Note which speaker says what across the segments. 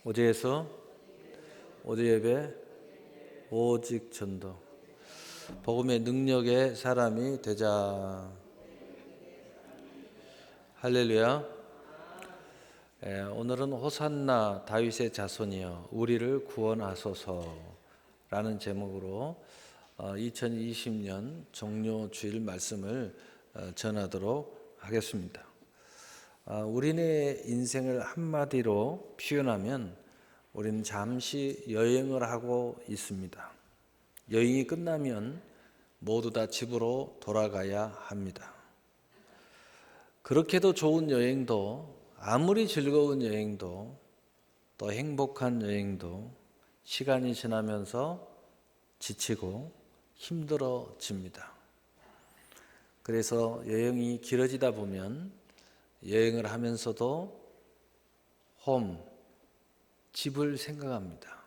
Speaker 1: 어디에서? 어디 예배? 오직 전도. 복음의 능력의 사람이 되자. 할렐루야. 오늘은 호산나 다윗의 자손이여 우리를 구원하소서라는 제목으로 2020년 종료주일 말씀을 전하도록 하겠습니다. 우리네 인생을 한마디로 표현하면 우리는 잠시 여행을 하고 있습니다. 여행이 끝나면 모두 다 집으로 돌아가야 합니다. 그렇게도 좋은 여행도, 아무리 즐거운 여행도, 또 행복한 여행도 시간이 지나면서 지치고 힘들어집니다. 그래서 여행이 길어지다 보면 여행을 하면서도 집을 생각합니다.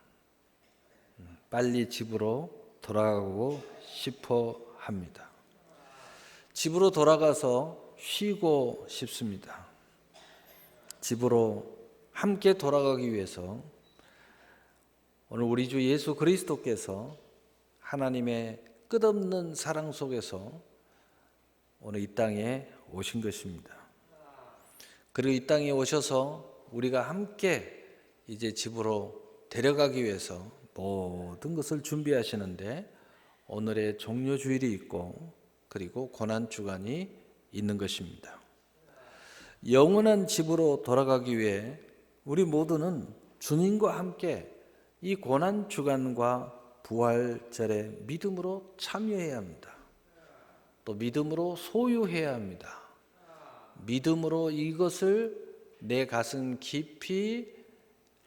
Speaker 1: 빨리 집으로 돌아가고 싶어 합니다. 집으로 돌아가서 쉬고 싶습니다. 집으로 함께 돌아가기 위해서 오늘 우리 주 예수 그리스도께서 하나님의 끝없는 사랑 속에서 오늘 이 땅에 오신 것입니다. 그리고 이 땅에 오셔서 우리가 함께 이제 집으로 데려가기 위해서 모든 것을 준비하시는데 오늘의 종료주일이 있고 그리고 고난주간이 있는 것입니다. 영원한 집으로 돌아가기 위해 우리 모두는 주님과 함께 이 고난주간과 부활절에 믿음으로 참여해야 합니다. 또 믿음으로 소유해야 합니다. 믿음으로 이것을 내 가슴 깊이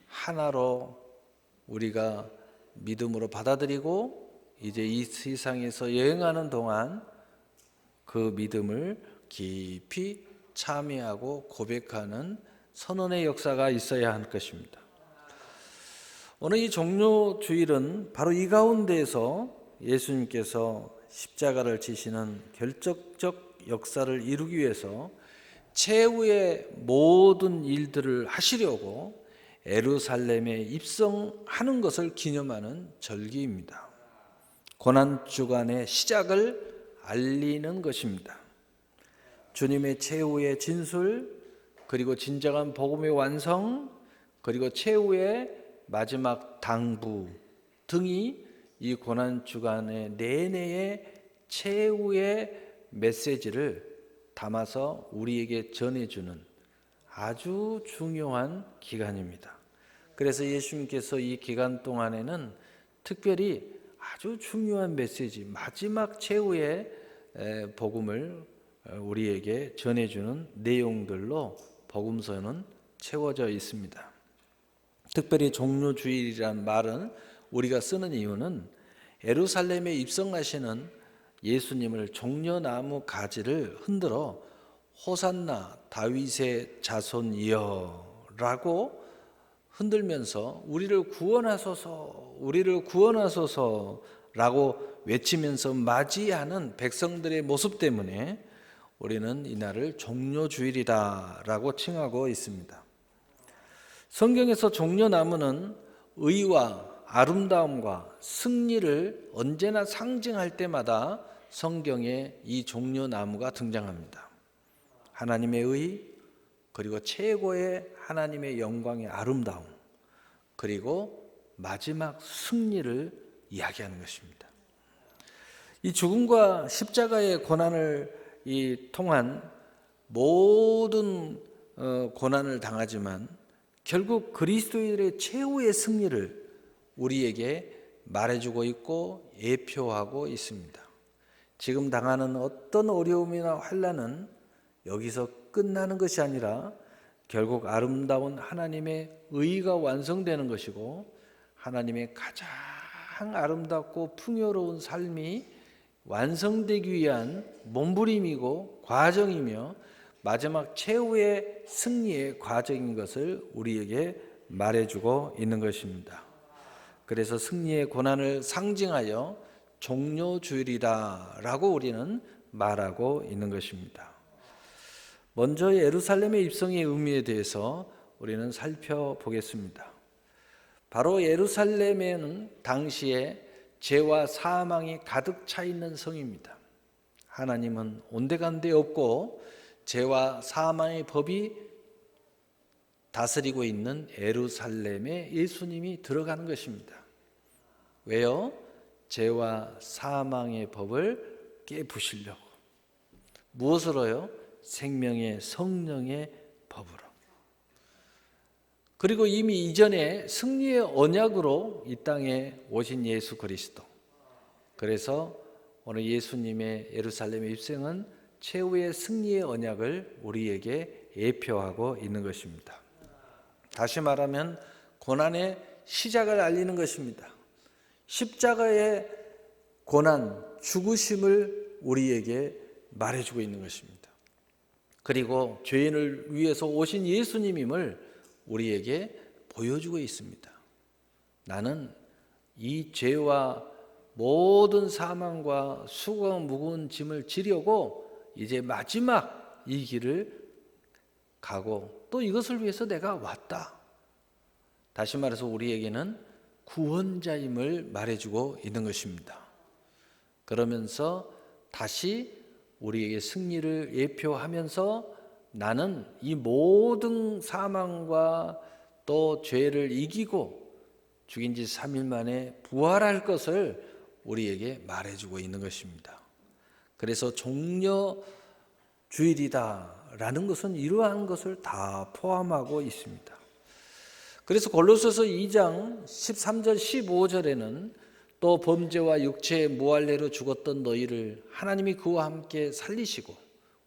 Speaker 1: 하나로 우리가 믿음으로 받아들이고 이제 이 세상에서 여행하는 동안 그 믿음을 깊이 참여하고 고백하는 선언의 역사가 있어야 할 것입니다. 오늘 이 종료주일은 바로 이 가운데에서 예수님께서 십자가를 지시는 결정적 역사를 이루기 위해서 최후의 모든 일들을 하시려고 예루살렘에 입성하는 것을 기념하는 절기입니다. 고난주간의 시작을 알리는 것입니다. 주님의 최후의 진술, 그리고 진정한 복음의 완성, 그리고 최후의 마지막 당부 등이 이 고난주간의 내내의 최후의 메시지를 담아서 우리에게 전해주는 아주 중요한 기간입니다. 그래서 예수님께서 이 기간 동안에는 특별히 아주 중요한 메시지, 마지막 최후의 복음을 우리에게 전해주는 내용들로 복음서는 채워져 있습니다. 특별히 종료주일이라는 말은 우리가 쓰는 이유는 예루살렘에 입성하시는 예수님을 종려나무 가지를 흔들어 호산나 다윗의 자손이여 라고 흔들면서 우리를 구원하소서, 우리를 구원하소서 라고 외치면서 맞이하는 백성들의 모습 때문에 우리는 이날을 종료주일이다 라고 칭하고 있습니다. 성경에서 종려나무는 의와 아름다움과 승리를 언제나 상징할 때마다 성경에 이 종려나무가 등장합니다. 하나님의 의, 그리고 최고의 하나님의 영광의 아름다움, 그리고 마지막 승리를 이야기하는 것입니다. 이 죽음과 십자가의 고난을 통한 모든 고난을 당하지만 결국 그리스도인의 최후의 승리를 우리에게 말해주고 있고 예표하고 있습니다. 지금 당하는 어떤 어려움이나 환난은 여기서 끝나는 것이 아니라 결국 아름다운 하나님의 의가 완성되는 것이고 하나님의 가장 아름답고 풍요로운 삶이 완성되기 위한 몸부림이고 과정이며 마지막 최후의 승리의 과정인 것을 우리에게 말해주고 있는 것입니다. 그래서 승리의 고난을 상징하여 종료주일이다라고 우리는 말하고 있는 것입니다. 먼저 예루살렘의 입성의 의미에 대해서 우리는 살펴보겠습니다. 바로 예루살렘에는 당시에 죄와 사망이 가득 차 있는 성입니다. 하나님은 온데간데 없고 죄와 사망의 법이 다스리고 있는 예루살렘에 예수님이 들어가는 것입니다. 왜요? 죄와 사망의 법을 깨부시려고. 무엇으로요? 생명의 성령의 법으로. 그리고 이미 이전에 승리의 언약으로 이 땅에 오신 예수 그리스도. 그래서 오늘 예수님의 예루살렘의 입성은 최후의 승리의 언약을 우리에게 예표하고 있는 것입니다. 다시 말하면 고난의 시작을 알리는 것입니다. 십자가의 고난, 죽으심을 우리에게 말해주고 있는 것입니다. 그리고 죄인을 위해서 오신 예수님임을 우리에게 보여주고 있습니다. 나는 이 죄와 모든 사망과 수고와 무거운 짐을 지려고 이제 마지막 이 길을 가고 또 이것을 위해서 내가 왔다. 다시 말해서 우리에게는 구원자임을 말해주고 있는 것입니다. 그러면서 다시 우리에게 승리를 예표하면서 나는 이 모든 사망과 또 죄를 이기고 죽인 지 3일 만에 부활할 것을 우리에게 말해주고 있는 것입니다. 그래서 종려주일이다라는 것은 이러한 것을 다 포함하고 있습니다. 그래서 골로새서 2장 13절 15절에는 또 범죄와 육체의 무할례로 죽었던 너희를 하나님이 그와 함께 살리시고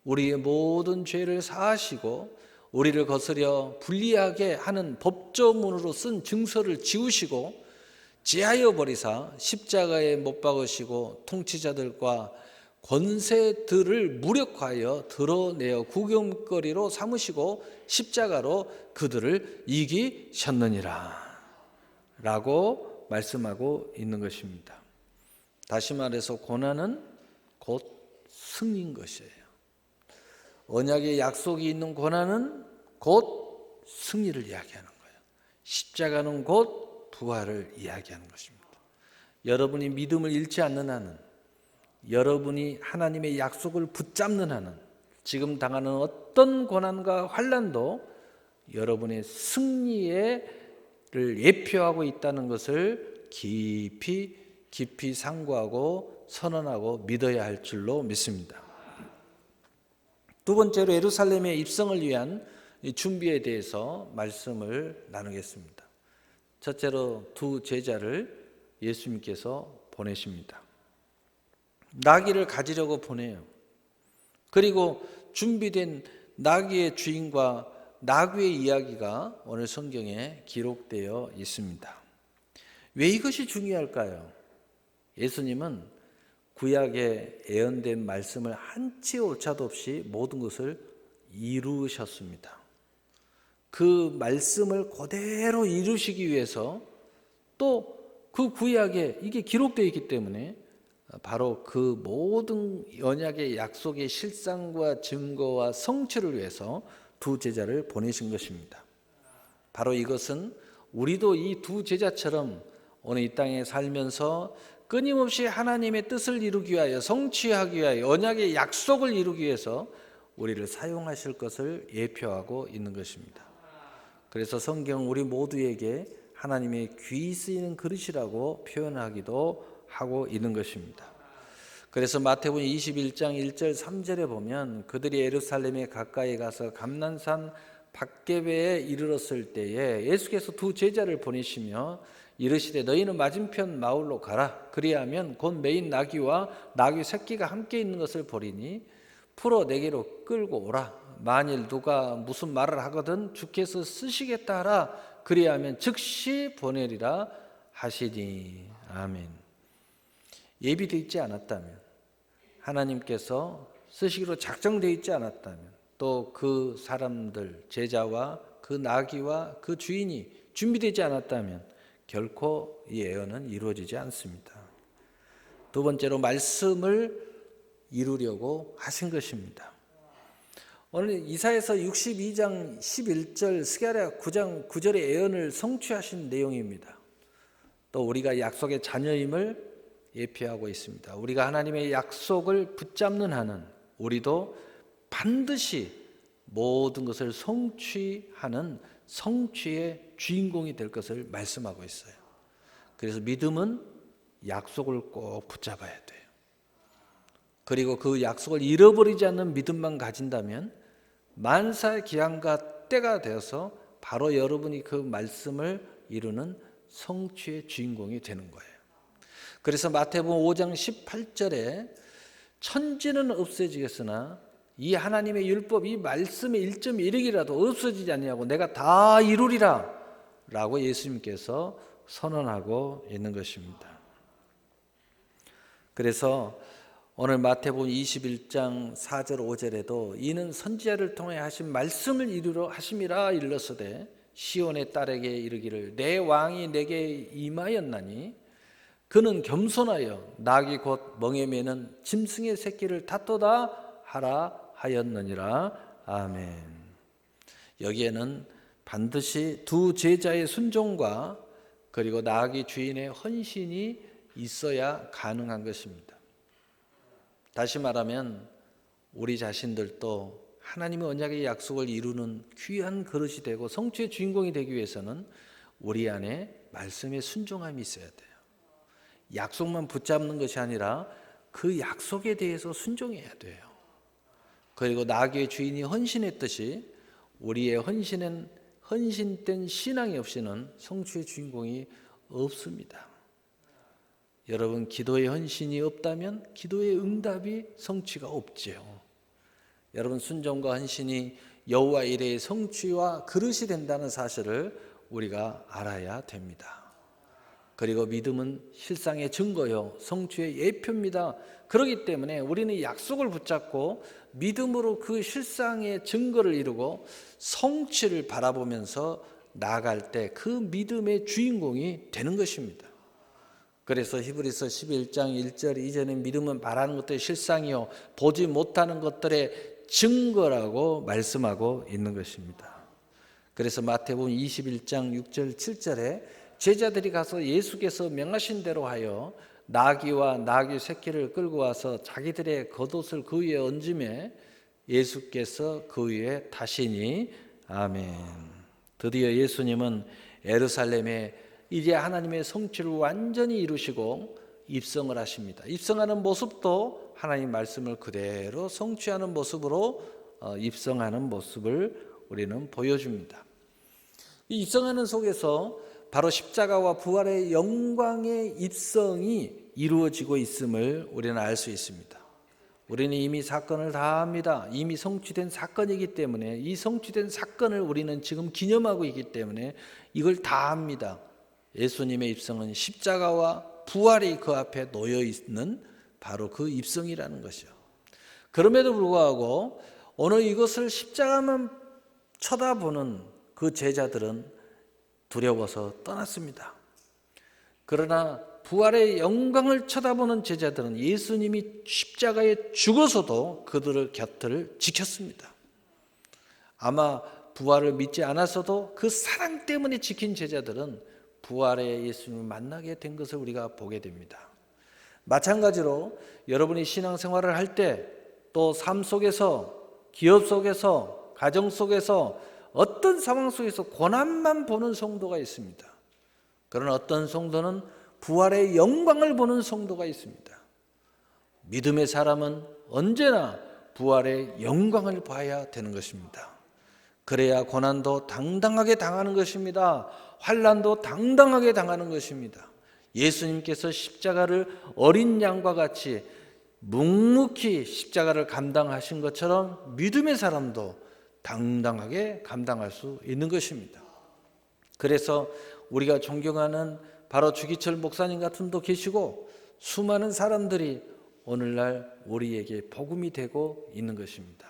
Speaker 1: 우리의 모든 죄를 사하시고 우리를 거스려 불리하게 하는 법조문으로 쓴 증서를 지우시고 제하여 버리사 십자가에 못 박으시고 통치자들과 권세들을 무력하여 드러내어 구경거리로 삼으시고 십자가로 그들을 이기셨느니라 라고 말씀하고 있는 것입니다. 다시 말해서 고난은 곧 승리인 것이에요. 언약의 약속이 있는 고난은 곧 승리를 이야기하는 거예요. 십자가는 곧 부활을 이야기하는 것입니다. 여러분이 믿음을 잃지 않는 한은, 여러분이 하나님의 약속을 붙잡는 한은 지금 당하는 어떤 고난과 환난도 여러분의 승리를 예표하고 있다는 것을 깊이 상고하고 선언하고 믿어야 할 줄로 믿습니다. 두 번째로 예루살렘의 입성을 위한 준비에 대해서 말씀을 나누겠습니다. 첫째로 두 제자를 예수님께서 보내십니다. 나귀를 가지려고 보내요. 그리고 준비된 나귀의 주인과 나귀의 이야기가 오늘 성경에 기록되어 있습니다. 왜 이것이 중요할까요? 예수님은 구약에 예언된 말씀을 한치 오차도 없이 모든 것을 이루셨습니다. 그 말씀을 그대로 이루시기 위해서 또 그 구약에 이게 기록되어 있기 때문에 바로 그 모든 언약의 약속의 실상과 증거와 성취를 위해서 두 제자를 보내신 것입니다. 바로 이것은 우리도 이 두 제자처럼 오늘 이 땅에 살면서 끊임없이 하나님의 뜻을 이루기 위하여 성취하기 위하여 언약의 약속을 이루기 위해서 우리를 사용하실 것을 예표하고 있는 것입니다. 그래서 성경 우리 모두에게 하나님의 귀 쓰이는 그릇이라고 표현하기도 하고 있는 것입니다. 그래서 마태복음 21장 1절 3절에 보면 그들이 예루살렘에 가까이 가서 감난산 밧개배에 이르렀을 때에 예수께서 두 제자를 보내시며 이르시되 너희는 맞은편 마을로 가라. 그리하면 곧 매인 나귀와 나귀 새끼가 함께 있는 것을 보리니 풀어 내게로 끌고 오라. 만일 누가 무슨 말을 하거든 주께서 쓰시겠다 하라. 그리하면 즉시 보내리라 하시니. 아멘. 예비되어 있지 않았다면, 하나님께서 쓰시기로 작정되어 있지 않았다면, 또 그 사람들 제자와 그 나귀와 그 주인이 준비되지 않았다면 결코 이 예언은 이루어지지 않습니다. 두 번째로 말씀을 이루려고 하신 것입니다. 오늘 이사야서 62장 11절 스가랴 9장 9절의 예언을 성취하신 내용입니다. 또 우리가 약속의 자녀임을 예표하고 있습니다. 우리가 하나님의 약속을 붙잡는 한은 우리도 반드시 모든 것을 성취하는 성취의 주인공이 될 것을 말씀하고 있어요. 그래서 믿음은 약속을 꼭 붙잡아야 돼요. 그리고 그 약속을 잃어버리지 않는 믿음만 가진다면 만사기한과 때가 되어서 바로 여러분이 그 말씀을 이루는 성취의 주인공이 되는 거예요. 그래서 마태복음 5장 18절에 천지는 없어지겠으나 이 하나님의 율법, 이 말씀의 1.1획이라도 없어지지 아니하고 내가 다 이루리라 라고 예수님께서 선언하고 있는 것입니다. 그래서 오늘 마태복음 21장 4절 5절에도 이는 선지자를 통해 하신 말씀을 이루려 하심이라 일렀으되 시온의 딸에게 이르기를 내 왕이 내게 임하였나니 그는 겸손하여 낙이 곧 멍에 매는 짐승의 새끼를 탓도다 하라 하였느니라. 아멘. 여기에는 반드시 두 제자의 순종과 그리고 낙이 주인의 헌신이 있어야 가능한 것입니다. 다시 말하면 우리 자신들도 하나님의 언약의 약속을 이루는 귀한 그릇이 되고 성취의 주인공이 되기 위해서는 우리 안에 말씀의 순종함이 있어야 돼요. 약속만 붙잡는 것이 아니라 그 약속에 대해서 순종해야 돼요. 그리고 낙의 주인이 헌신했듯이 우리의 헌신된 신앙이 없이는 성취의 주인공이 없습니다. 여러분, 기도의 헌신이 없다면 기도의 응답이 성취가 없지요. 여러분, 순종과 헌신이 여호와 일의 성취와 그릇이 된다는 사실을 우리가 알아야 됩니다. 그리고 믿음은 실상의 증거요, 성취의 예표입니다. 그렇기 때문에 우리는 약속을 붙잡고 믿음으로 그 실상의 증거를 이루고 성취를 바라보면서 나아갈 때 그 믿음의 주인공이 되는 것입니다. 그래서 히브리서 11장 1절 이전에 믿음은 바라는 것들의 실상이요 보지 못하는 것들의 증거라고 말씀하고 있는 것입니다. 그래서 마태복음 21장 6절 7절에 제자들이 가서 예수께서 명하신 대로 하여 나귀와 나귀 새끼를 끌고 와서 자기들의 겉옷을 그 위에 얹으매 예수께서 그 위에 타시니. 아멘. 드디어 예수님은 예루살렘에 이제 하나님의 성취를 완전히 이루시고 입성을 하십니다. 입성하는 모습도 하나님 말씀을 그대로 성취하는 모습으로 입성하는 모습을 우리는 보여줍니다. 이 입성하는 속에서 바로 십자가와 부활의 영광의 입성이 이루어지고 있음을 우리는 알 수 있습니다. 우리는 이미 사건을 다 합니다. 이미 성취된 사건이기 때문에 이 성취된 사건을 우리는 지금 기념하고 있기 때문에 이걸 다 합니다. 예수님의 입성은 십자가와 부활이 그 앞에 놓여 있는 바로 그 입성이라는 것이요. 그럼에도 불구하고 오늘 이것을 십자가만 쳐다보는 그 제자들은 두려워서 떠났습니다. 그러나 부활의 영광을 쳐다보는 제자들은 예수님이 십자가에 죽어서도 그들의 곁을 지켰습니다. 아마 부활을 믿지 않았어도 그 사랑 때문에 지킨 제자들은 부활의 예수님을 만나게 된 것을 우리가 보게 됩니다. 마찬가지로 여러분이 신앙생활을 할 때 또 삶 속에서, 기업 속에서, 가정 속에서 어떤 상황 속에서 고난만 보는 성도가 있습니다. 그러나 어떤 성도는 부활의 영광을 보는 성도가 있습니다. 믿음의 사람은 언제나 부활의 영광을 봐야 되는 것입니다. 그래야 고난도 당당하게 당하는 것입니다. 환난도 당당하게 당하는 것입니다. 예수님께서 십자가를 어린 양과 같이 묵묵히 십자가를 감당하신 것처럼 믿음의 사람도 당당하게 감당할 수 있는 것입니다. 그래서 우리가 존경하는 바로 주기철 목사님 같은 분도 계시고 수많은 사람들이 오늘날 우리에게 복음이 되고 있는 것입니다.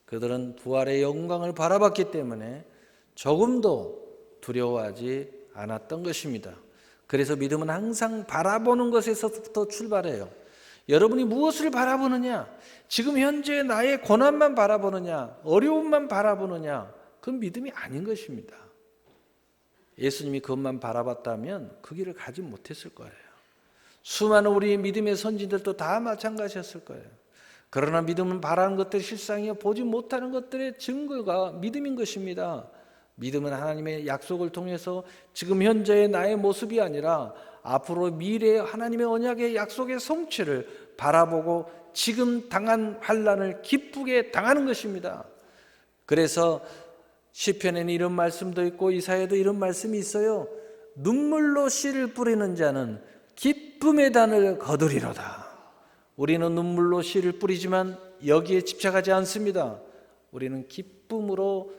Speaker 1: 그들은 부활의 영광을 바라봤기 때문에 조금도 두려워하지 않았던 것입니다. 그래서 믿음은 항상 바라보는 것에서부터 출발해요. 여러분이 무엇을 바라보느냐? 지금 현재 나의 고난만 바라보느냐? 어려움만 바라보느냐? 그건 믿음이 아닌 것입니다. 예수님이 그것만 바라봤다면 그 길을 가지 못했을 거예요. 수많은 우리 믿음의 선진들도 다 마찬가지였을 거예요. 그러나 믿음은 바라는 것들이 실상이요 보지 못하는 것들의 증거가 믿음인 것입니다. 믿음은 하나님의 약속을 통해서 지금 현재의 나의 모습이 아니라 앞으로 미래의 하나님의 언약의 약속의 성취를 바라보고 지금 당한 환난을 기쁘게 당하는 것입니다. 그래서 시편에는 이런 말씀도 있고 이사야에도 이런 말씀이 있어요. 눈물로 씨를 뿌리는 자는 기쁨의 단을 거두리로다. 우리는 눈물로 씨를 뿌리지만 여기에 집착하지 않습니다. 우리는 기쁨으로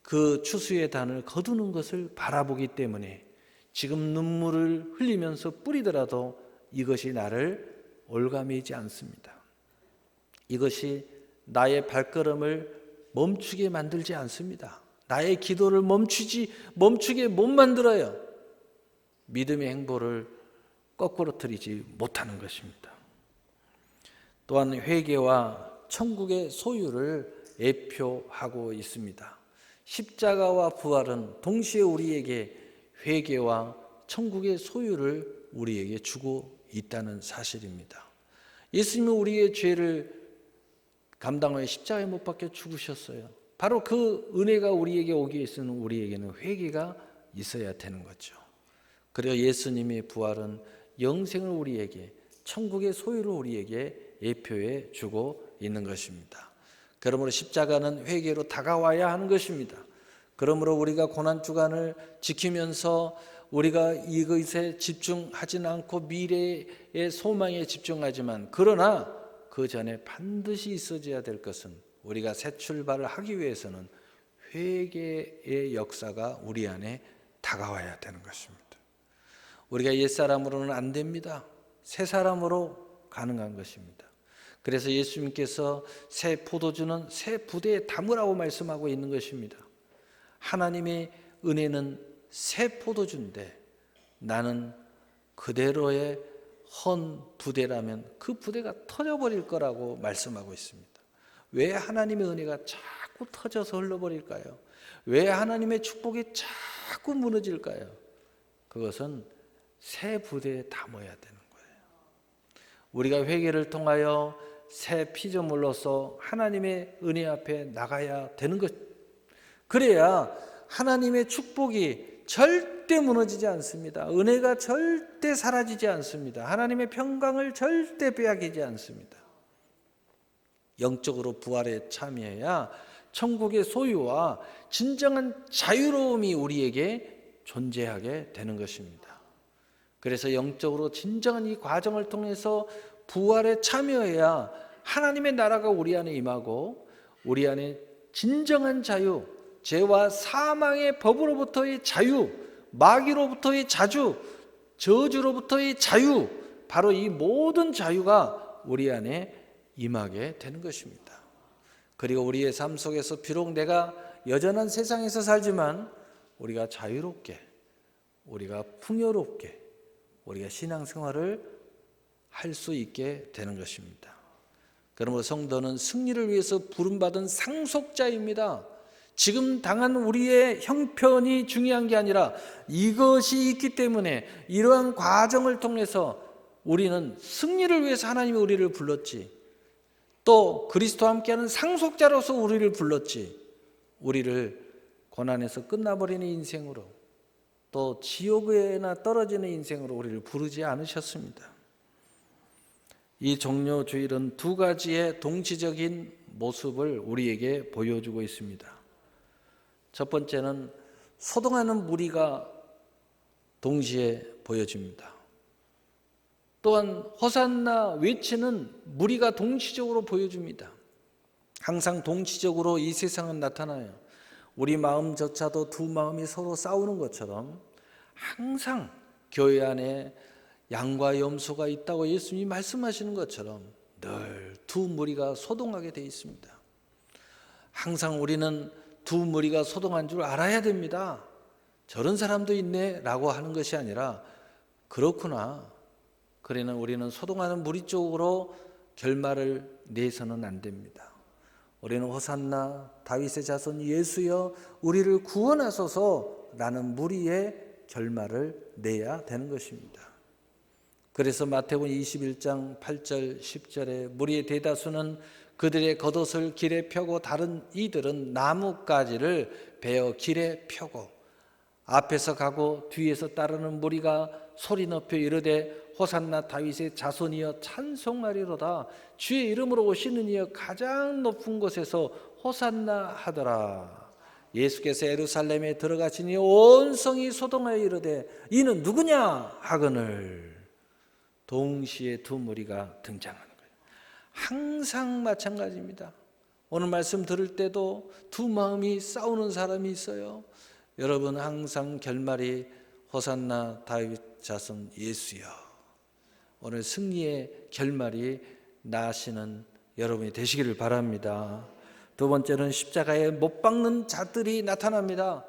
Speaker 1: 그 추수의 단을 거두는 것을 바라보기 때문에 지금 눈물을 흘리면서 뿌리더라도 이것이 나를 올가매지 않습니다. 이것이 나의 발걸음을 멈추게 만들지 않습니다. 나의 기도를 멈추게 못 만들어요. 믿음의 행보를 거꾸로뜨리지 못하는 것입니다. 또한 회개와 천국의 소유를 예표하고 있습니다. 십자가와 부활은 동시에 우리에게 회개와 천국의 소유를 우리에게 주고 있다는 사실입니다. 예수님은 우리의 죄를 감당하여 십자가에 못 박혀 죽으셨어요. 바로 그 은혜가 우리에게 오기 위해서는 우리에게는 회개가 있어야 되는 거죠. 그리고 예수님의 부활은 영생을 우리에게, 천국의 소유를 우리에게 예표해 주고 있는 것입니다. 그러므로 십자가는 회개로 다가와야 하는 것입니다. 그러므로 우리가 고난주간을 지키면서 우리가 이것에 집중하지는 않고 미래의 소망에 집중하지만, 그러나 그 전에 반드시 있어져야 될 것은, 우리가 새 출발을 하기 위해서는 회개의 역사가 우리 안에 다가와야 되는 것입니다. 우리가 옛사람으로는 안 됩니다. 새 사람으로 가능한 것입니다. 그래서 예수님께서 새 포도주는 새 부대에 담으라고 말씀하고 있는 것입니다. 하나님의 은혜는 새 포도주인데 나는 그대로의 헌 부대라면 그 부대가 터져버릴 거라고 말씀하고 있습니다. 왜 하나님의 은혜가 자꾸 터져서 흘러버릴까요? 왜 하나님의 축복이 자꾸 무너질까요? 그것은 새 부대에 담아야 되는 거예요. 우리가 회개를 통하여 새 피조물로서 하나님의 은혜 앞에 나가야 되는 것. 그래야 하나님의 축복이 절대 무너지지 않습니다. 은혜가 절대 사라지지 않습니다. 하나님의 평강을 절대 빼앗기지 않습니다. 영적으로 부활에 참여해야 천국의 소유와 진정한 자유로움이 우리에게 존재하게 되는 것입니다. 그래서 영적으로 진정한 이 과정을 통해서 부활에 참여해야 하나님의 나라가 우리 안에 임하고 우리 안에 진정한 자유, 죄와 사망의 법으로부터의 자유, 마귀로부터의 자주, 저주로부터의 자유, 바로 이 모든 자유가 우리 안에 임하게 되는 것입니다. 그리고 우리의 삶 속에서 비록 내가 여전한 세상에서 살지만 우리가 자유롭게, 우리가 풍요롭게, 우리가 신앙생활을 할 수 있게 되는 것입니다. 그러므로 성도는 승리를 위해서 부름받은 상속자입니다. 지금 당한 우리의 형편이 중요한 게 아니라 이것이 있기 때문에 이러한 과정을 통해서 우리는 승리를 위해서 하나님이 우리를 불렀지, 또 그리스도와 함께하는 상속자로서 우리를 불렀지, 우리를 고난에서 끝나버리는 인생으로, 또 지옥에나 떨어지는 인생으로 우리를 부르지 않으셨습니다. 이 종료주일은 두 가지의 동시적인 모습을 우리에게 보여주고 있습니다. 첫 번째는 소동하는 무리가 동시에 보여집니다. 또한 호산나 외치는 무리가 동시적으로 보여줍니다. 항상 동시적으로 이 세상은 나타나요. 우리 마음조차도 두 마음이 서로 싸우는 것처럼 항상 교회 안에 양과 염소가 있다고 예수님이 말씀하시는 것처럼 늘 두 무리가 소동하게 되어 있습니다. 항상 우리는 두 무리가 소동한 줄 알아야 됩니다. 저런 사람도 있네 라고 하는 것이 아니라, 그렇구나, 그러나 우리는 소동하는 무리 쪽으로 결말을 내서는 안 됩니다. 우리는 호산나 다윗의 자손 예수여 우리를 구원하소서 라는 무리의 결말을 내야 되는 것입니다. 그래서 마태복음 21장 8절 10절에 무리의 대다수는 그들의 겉옷을 길에 펴고 다른 이들은 나뭇가지를 베어 길에 펴고 앞에서 가고 뒤에서 따르는 무리가 소리 높여 이르되 호산나 다윗의 자손이여 찬송하리로다. 주의 이름으로 오시는 이여 가장 높은 곳에서 호산나 하더라. 예수께서 예루살렘에 들어가시니 온 성이 소동하여 이르되 이는 누구냐 하거늘 동시에 두 무리가 등장하는 거예요. 항상 마찬가지입니다. 오늘 말씀 들을 때도 두 마음이 싸우는 사람이 있어요. 여러분 항상 결말이 호산나 다윗 자손 예수여. 오늘 승리의 결말이 나시는 여러분이 되시기를 바랍니다. 두 번째는 십자가에 못 박는 자들이 나타납니다.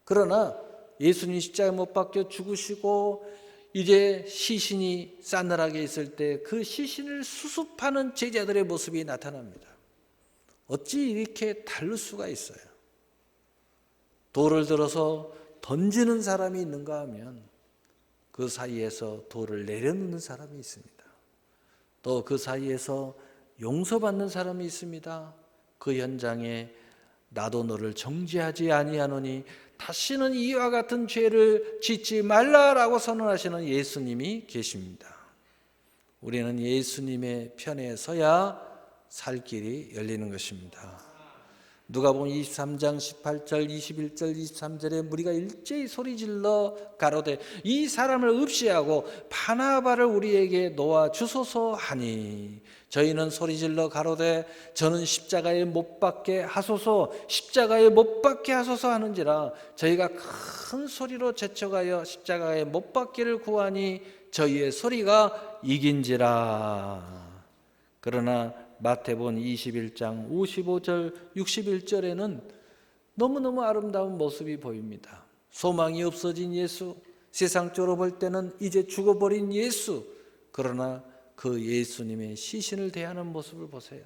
Speaker 1: 그러나 예수님 십자가에 못 박혀 죽으시고 이제 시신이 싸늘하게 있을 때 그 시신을 수습하는 제자들의 모습이 나타납니다. 어찌 이렇게 다를 수가 있어요? 돌을 들어서 던지는 사람이 있는가 하면 그 사이에서 돌을 내려놓는 사람이 있습니다. 또 그 사이에서 용서받는 사람이 있습니다. 그 현장에 나도 너를 정죄하지 아니하노니 다시는 이와 같은 죄를 짓지 말라라고 선언하시는 예수님이 계십니다. 우리는 예수님의 편에 서야 살 길이 열리는 것입니다. 누가복음 23장 18절 21절 23절에 무리가 일제히 소리질러 가로되 이 사람을 없이하고 바나바를 우리에게 놓아 주소서 하니 저희는 소리질러 가로되 저는 십자가에 못 박게 하소서 십자가에 못 박게 하소서 하는지라 저희가 큰 소리로 제쳐가여 십자가에 못 박기를 구하니 저희의 소리가 이긴지라. 그러나 마태복음 21장 55절 61절에는 너무너무 아름다운 모습이 보입니다. 소망이 없어진 예수, 세상적으로 볼 때는 이제 죽어버린 예수, 그러나 그 예수님의 시신을 대하는 모습을 보세요.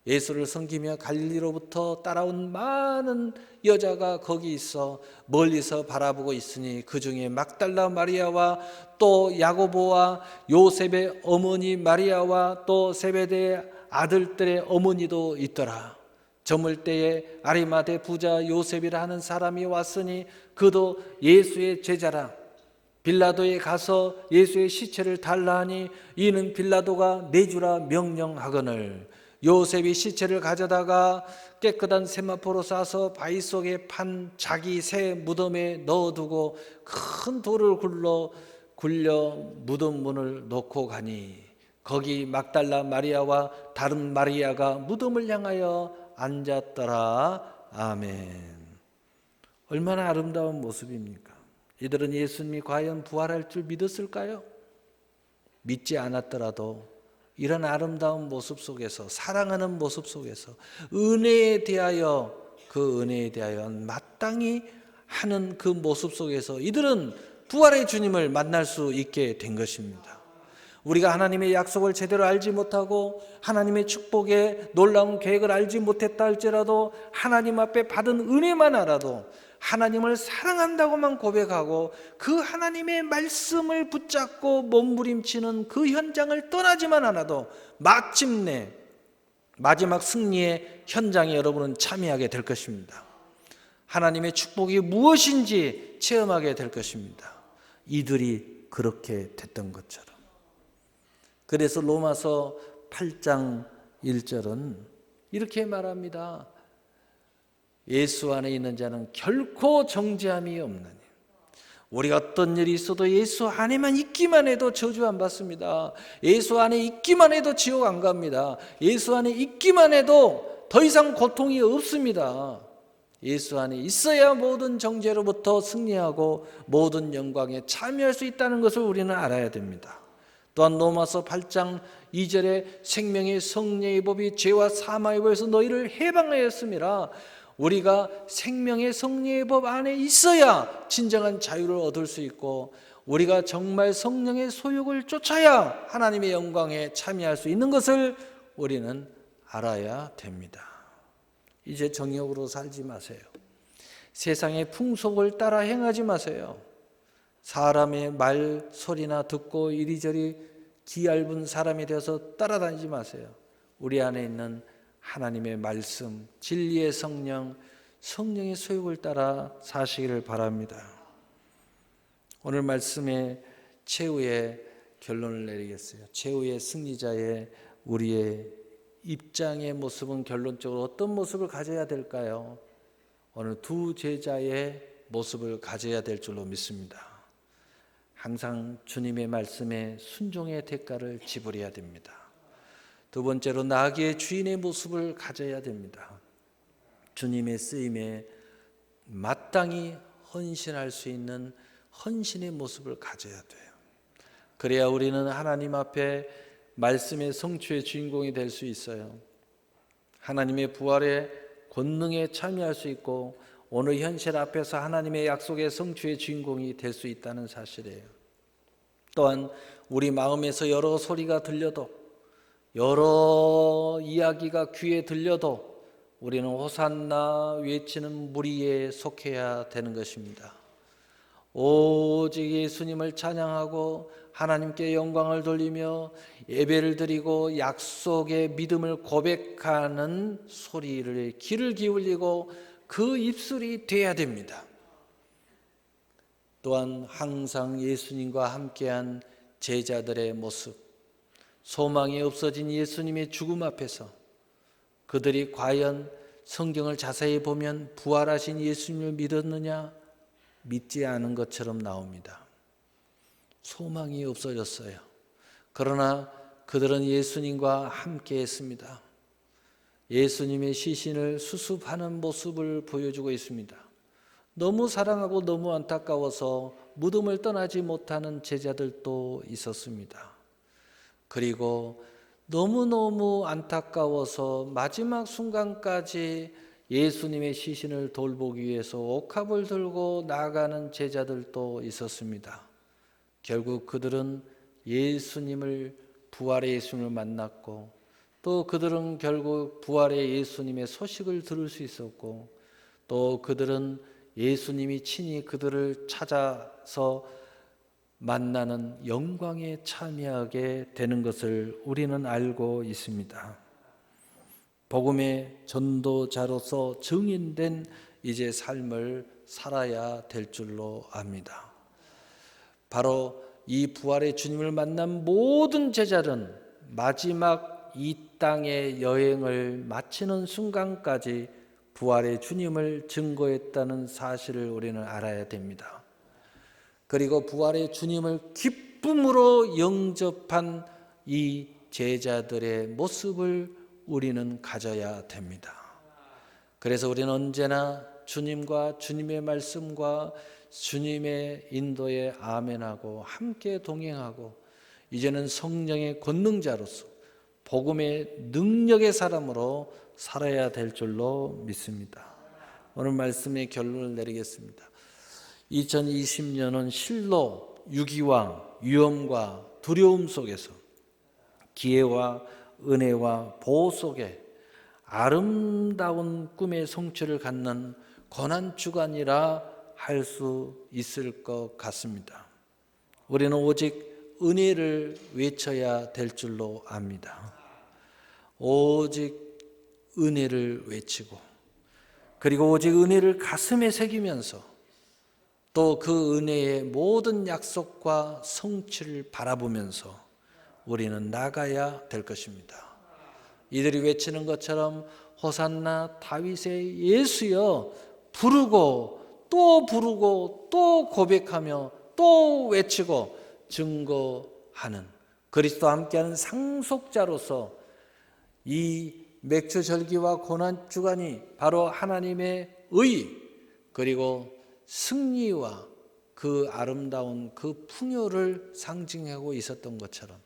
Speaker 1: 예수를 섬기며 갈릴리로부터 따라온 많은 여자가 거기 있어 멀리서 바라보고 있으니 그 중에 막달라 마리아와 또 야고보와 요셉의 어머니 마리아와 또 세베대의 아들들의 어머니도 있더라. 저물 때에 아리마대 부자 요셉이라 하는 사람이 왔으니 그도 예수의 제자라. 빌라도에 가서 예수의 시체를 달라 하니 이는 빌라도가 내주라 명령하거늘 요셉이 시체를 가져다가 깨끗한 세마포로 싸서 바위 속에 판 자기 새 무덤에 넣어두고 큰 돌을 굴려 무덤 문을 놓고 가니 거기 막달라 마리아와 다른 마리아가 무덤을 향하여 앉았더라. 아멘. 얼마나 아름다운 모습입니까? 이들은 예수님이 과연 부활할 줄 믿었을까요? 믿지 않았더라도 이런 아름다운 모습 속에서 사랑하는 모습 속에서 은혜에 대하여 그 은혜에 대하여 마땅히 하는 그 모습 속에서 이들은 부활의 주님을 만날 수 있게 된 것입니다. 우리가 하나님의 약속을 제대로 알지 못하고 하나님의 축복의 놀라운 계획을 알지 못했다 할지라도 하나님 앞에 받은 은혜만 알아도 하나님을 사랑한다고만 고백하고 그 하나님의 말씀을 붙잡고 몸부림치는 그 현장을 떠나지만 않아도 마침내 마지막 승리의 현장에 여러분은 참여하게 될 것입니다. 하나님의 축복이 무엇인지 체험하게 될 것입니다. 이들이 그렇게 됐던 것처럼. 그래서 로마서 8장 1절은 이렇게 말합니다. 예수 안에 있는 자는 결코 정죄함이 없느니. 우리가 어떤 일이 있어도 예수 안에만 있기만 해도 저주 안 받습니다. 예수 안에 있기만 해도 지옥 안 갑니다. 예수 안에 있기만 해도 더 이상 고통이 없습니다. 예수 안에 있어야 모든 정죄로부터 승리하고 모든 영광에 참여할 수 있다는 것을 우리는 알아야 됩니다. 또한 로마서 8장 2절에 생명의 성령의 법이 죄와 사망의 법에서 너희를 해방하였음이라. 우리가 생명의 성령의 법 안에 있어야 진정한 자유를 얻을 수 있고 우리가 정말 성령의 소욕을 쫓아야 하나님의 영광에 참여할 수 있는 것을 우리는 알아야 됩니다. 이제 정욕으로 살지 마세요. 세상의 풍속을 따라 행하지 마세요. 사람의 말 소리나 듣고 이리저리 기 얇은 사람이 되어서 따라다니지 마세요. 우리 안에 있는 하나님의 말씀, 진리의 성령, 성령의 소욕을 따라 사시기를 바랍니다. 오늘 말씀의 최후의 결론을 내리겠어요. 최후의 승리자의 우리의 입장의 모습은 결론적으로 어떤 모습을 가져야 될까요? 오늘 두 제자의 모습을 가져야 될 줄로 믿습니다. 항상 주님의 말씀에 순종의 대가를 지불해야 됩니다. 두 번째로 나귀의 주인의 모습을 가져야 됩니다. 주님의 쓰임에 마땅히 헌신할 수 있는 헌신의 모습을 가져야 돼요. 그래야 우리는 하나님 앞에 말씀의 성취의 주인공이 될 수 있어요. 하나님의 부활의 권능에 참여할 수 있고 오늘 현실 앞에서 하나님의 약속의 성취의 주인공이 될 수 있다는 사실이에요. 또한 우리 마음에서 여러 소리가 들려도, 여러 이야기가 귀에 들려도 우리는 호산나 외치는 무리에 속해야 되는 것입니다. 오직 예수님을 찬양하고 하나님께 영광을 돌리며 예배를 드리고 약속의 믿음을 고백하는 소리를 귀를 기울이고 그 입술이 돼야 됩니다. 또한 항상 예수님과 함께한 제자들의 모습, 소망이 없어진 예수님의 죽음 앞에서 그들이 과연 성경을 자세히 보면 부활하신 예수님을 믿었느냐? 믿지 않은 것처럼 나옵니다. 소망이 없어졌어요. 그러나 그들은 예수님과 함께 했습니다. 예수님의 시신을 수습하는 모습을 보여주고 있습니다. 너무 사랑하고 너무 안타까워서 무덤을 떠나지 못하는 제자들도 있었습니다. 그리고 너무너무 안타까워서 마지막 순간까지 예수님의 시신을 돌보기 위해서 옥합을 들고 나아가는 제자들도 있었습니다. 결국 그들은 부활의 예수님을 만났고 또 그들은 결국 부활의 예수님의 소식을 들을 수 있었고 또 그들은 예수님이 친히 그들을 찾아서 만나는 영광에 참여하게 되는 것을 우리는 알고 있습니다. 복음의 전도자로서 증인된 이제 삶을 살아야 될 줄로 압니다. 바로 이 부활의 주님을 만난 모든 제자는 마지막 이 땅의 여행을 마치는 순간까지 부활의 주님을 증거했다는 사실을 우리는 알아야 됩니다. 그리고 부활의 주님을 기쁨으로 영접한 이 제자들의 모습을 우리는 가져야 됩니다. 그래서 우리는 언제나 주님과 주님의 말씀과 주님의 인도에 아멘하고 함께 동행하고 이제는 성령의 권능자로서 복음의 능력의 사람으로 살아야 될 줄로 믿습니다. 오늘 말씀의 결론을 내리겠습니다. 2020년은 실로 유기와 위험과 두려움 속에서 기회와 은혜와 보호 속에 아름다운 꿈의 성취를 갖는 고난주간이라 할 수 있을 것 같습니다. 우리는 오직 은혜를 외쳐야 될 줄로 압니다. 오직 은혜를 외치고 그리고 오직 은혜를 가슴에 새기면서 또 그 은혜의 모든 약속과 성취를 바라보면서 우리는 나가야 될 것입니다. 이들이 외치는 것처럼 호산나 다윗의 예수여 부르고 또 고백하며 또 외치고 증거하는 그리스도와 함께하는 상속자로서 이 맥주절기와 고난주간이 바로 하나님의 의 그리고 승리와 그 아름다운 그 풍요를 상징하고 있었던 것처럼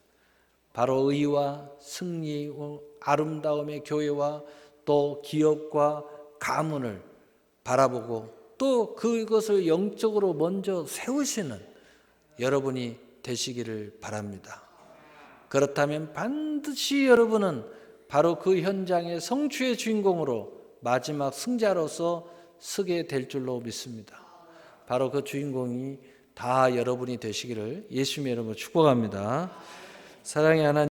Speaker 1: 바로 의와 승리, 아름다움의 교회와 또 기업과 가문을 바라보고 또 그것을 영적으로 먼저 세우시는 여러분이 되시기를 바랍니다. 그렇다면 반드시 여러분은 바로 그 현장의 성취의 주인공으로 마지막 승자로서 서게 될 줄로 믿습니다. 바로 그 주인공이 다 여러분이 되시기를 예수님의 이름으로 축복합니다. 사랑의 하나님,